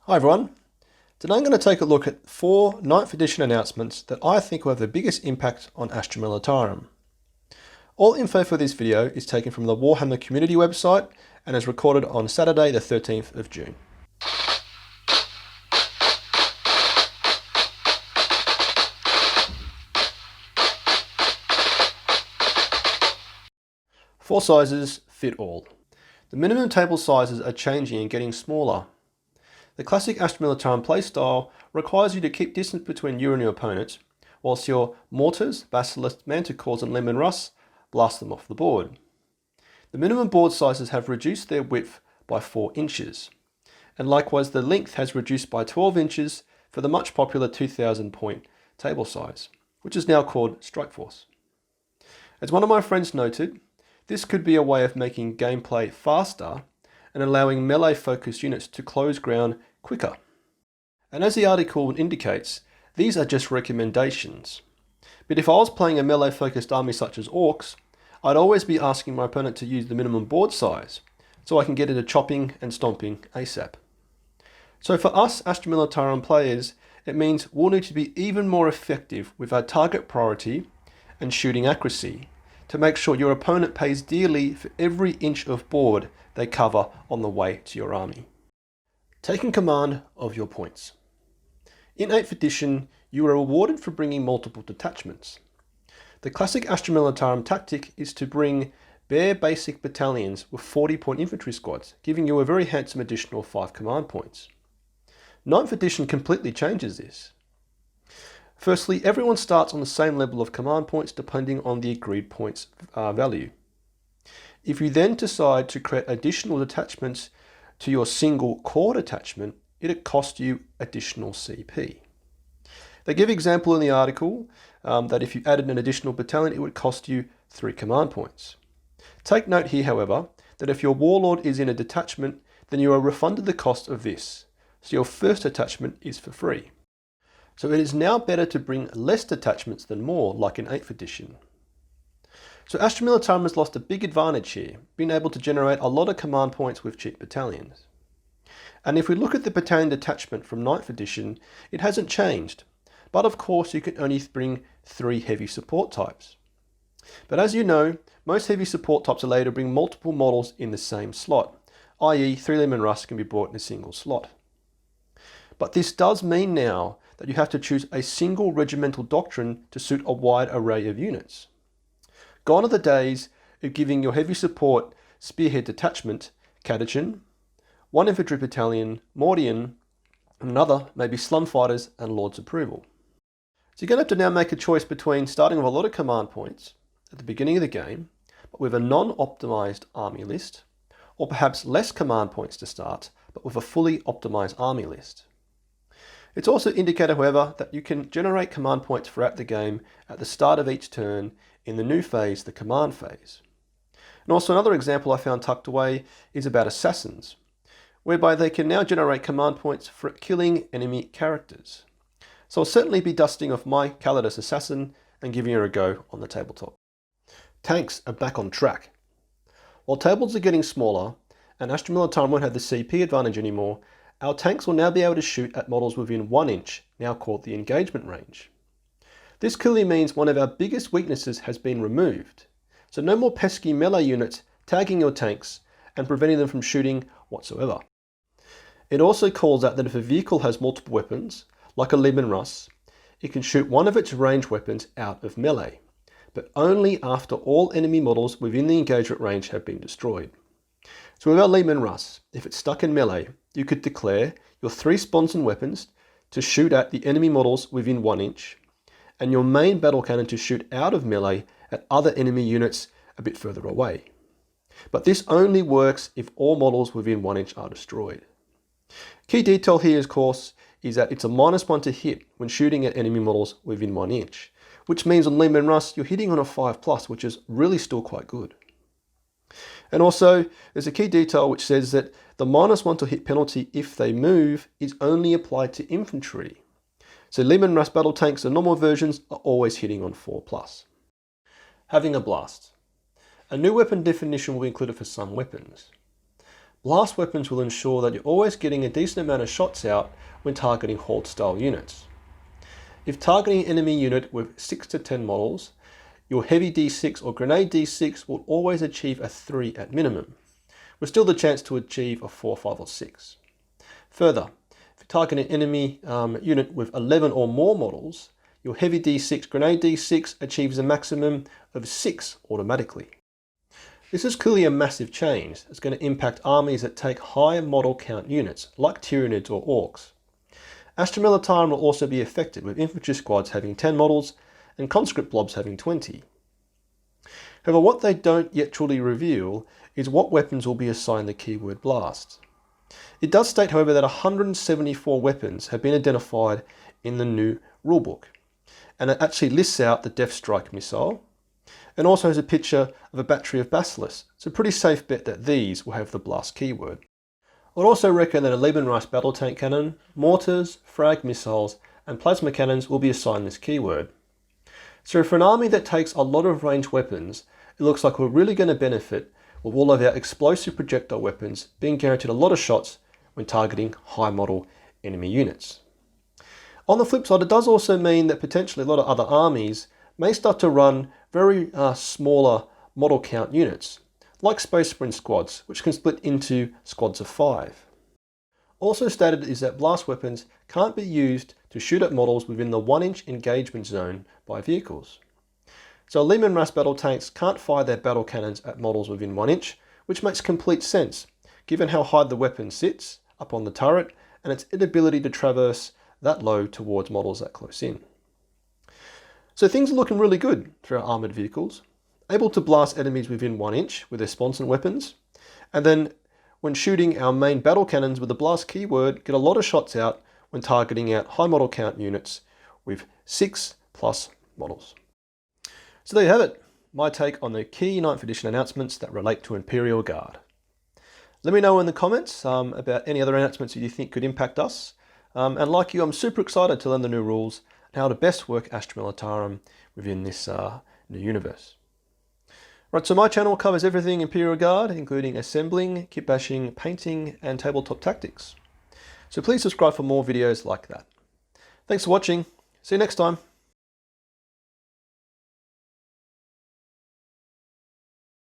Hi everyone. Today I'm going to take a look at 4 9th edition announcements that I think will have the biggest impact on Astra Militarum. All info for this video is taken from the Warhammer community website and is recorded on Saturday the 13th of June. Four sizes fit all. The minimum table sizes are changing and getting smaller. The classic Astra Militarum playstyle requires you to keep distance between you and your opponent, whilst your mortars, basilisks, manticores and leman russ blast them off the board. The minimum board sizes have reduced their width by 4 inches, and likewise the length has reduced by 12 inches for the much popular 2000 point table size, which is now called Strikeforce. As one of my friends noted, this could be a way of making gameplay faster and allowing melee-focused units to close ground quicker. And as the article indicates, these are just recommendations. But if I was playing a melee-focused army such as Orcs, I'd always be asking my opponent to use the minimum board size, so I can get into chopping and stomping ASAP. So for us Astra Militarum players, it means we'll need to be even more effective with our target priority and shooting accuracy, to make sure your opponent pays dearly for every inch of board they cover on the way to your army. Taking command of your points. In 8th edition, you are rewarded for bringing multiple detachments. The classic Astra Militarum tactic is to bring bare basic battalions with 40-point infantry squads, giving you a very handsome additional 5 command points. 9th edition completely changes this. Firstly, everyone starts on the same level of command points depending on the agreed points value. If you then decide to create additional detachments to your single core detachment, it costs you additional CP. They give example in the article that if you added an additional battalion, it would cost you 3 command points. Take note here, however, that if your warlord is in a detachment, then you are refunded the cost of this, so your first detachment is for free. So it is now better to bring less detachments than more, like in 8th edition. So Astra Militarum has lost a big advantage here, being able to generate a lot of command points with cheap battalions. And if we look at the battalion detachment from 9th edition, it hasn't changed, but of course you can only bring 3 heavy support types. But as you know, most heavy support types allow you to bring multiple models in the same slot, i.e. 3 leman russ can be brought in a single slot. But this does mean now that you have to choose a single regimental doctrine to suit a wide array of units. Gone are the days of giving your heavy support spearhead detachment Catechin, 1 infantry battalion Mordian, and another maybe slum fighters and Lord's approval. So you're going to have to now make a choice between starting with a lot of command points at the beginning of the game, but with a non-optimized army list, or perhaps less command points to start, but with a fully optimized army list. It's also indicated, however, that you can generate command points throughout the game at the start of each turn in the new phase, the command phase. And also another example I found tucked away is about assassins, whereby they can now generate command points for killing enemy characters. So I'll certainly be dusting off my Calidus assassin and giving her a go on the tabletop. Tanks are back on track. While tables are getting smaller and Astra Militarum won't have the CP advantage anymore, our tanks will now be able to shoot at models within 1 inch, now called the engagement range. This clearly means one of our biggest weaknesses has been removed, so no more pesky melee units tagging your tanks and preventing them from shooting whatsoever. It also calls out that if a vehicle has multiple weapons, like a leman russ, it can shoot one of its ranged weapons out of melee, but only after all enemy models within the engagement range have been destroyed. So with our leman russ, if it's stuck in melee, you could declare your 3 sponson weapons to shoot at the enemy models within 1 inch, and your main battle cannon to shoot out of melee at other enemy units a bit further away. But this only works if all models within 1 inch are destroyed. Key detail here, of course, is that it's a -1 to hit when shooting at enemy models within 1 inch, which means on leman russ you're hitting on a 5+, which is really still quite good. And also, there's a key detail which says that the -1 to hit penalty if they move is only applied to infantry. So leman russ battle tanks and normal versions are always hitting on 4+. Having a blast. A new weapon definition will be included for some weapons. Blast weapons will ensure that you're always getting a decent amount of shots out when targeting horde style units. If targeting an enemy unit with 6 to 10 models, your heavy D6 or grenade D6 will always achieve a 3 at minimum, with still the chance to achieve a 4, 5 or 6. Further, if you target an enemy unit with 11 or more models, your heavy D6 grenade D6 achieves a maximum of 6 automatically. This is clearly a massive change that's going to impact armies that take high model count units, like Tyranids or Orcs. Astra Militarum will also be affected, with infantry squads having 10 models and conscript blobs having 20. However, what they don't yet truly reveal is what weapons will be assigned the keyword blast. It does state, however, that 174 weapons have been identified in the new rulebook, and it actually lists out the Death Strike missile, and also has a picture of a battery of basilisks. It's a pretty safe bet that these will have the blast keyword. I'd also reckon that a Leibman Rice battle tank cannon, mortars, frag missiles, and plasma cannons will be assigned this keyword. So for an army that takes a lot of ranged weapons, it looks like we're really going to benefit with all of our explosive projectile weapons being guaranteed a lot of shots when targeting high model enemy units. On the flip side, it does also mean that potentially a lot of other armies may start to run very smaller model count units, like Space Marine squads, which can split into squads of 5. Also stated is that blast weapons can't be used to shoot at models within the 1-inch engagement zone by vehicles. So Leibman Rice battle tanks can't fire their battle cannons at models within 1 inch, which makes complete sense, given how high the weapon sits up on the turret and its inability to traverse that low towards models that close in. So things are looking really good for our armoured vehicles, able to blast enemies within 1 inch with their sponson weapons, and then when shooting our main battle cannons with the blast keyword, get a lot of shots out when targeting out high model count units with 6+ models. So there you have it, my take on the key 9th edition announcements that relate to Imperial Guard. Let me know in the comments about any other announcements that you think could impact us. And like you, I'm super excited to learn the new rules and how to best work Astra Militarum within this new universe. Right, so my channel covers everything Imperial Guard, including assembling, kit bashing, painting, and tabletop tactics. So please subscribe for more videos like that. Thanks for watching. See you next time.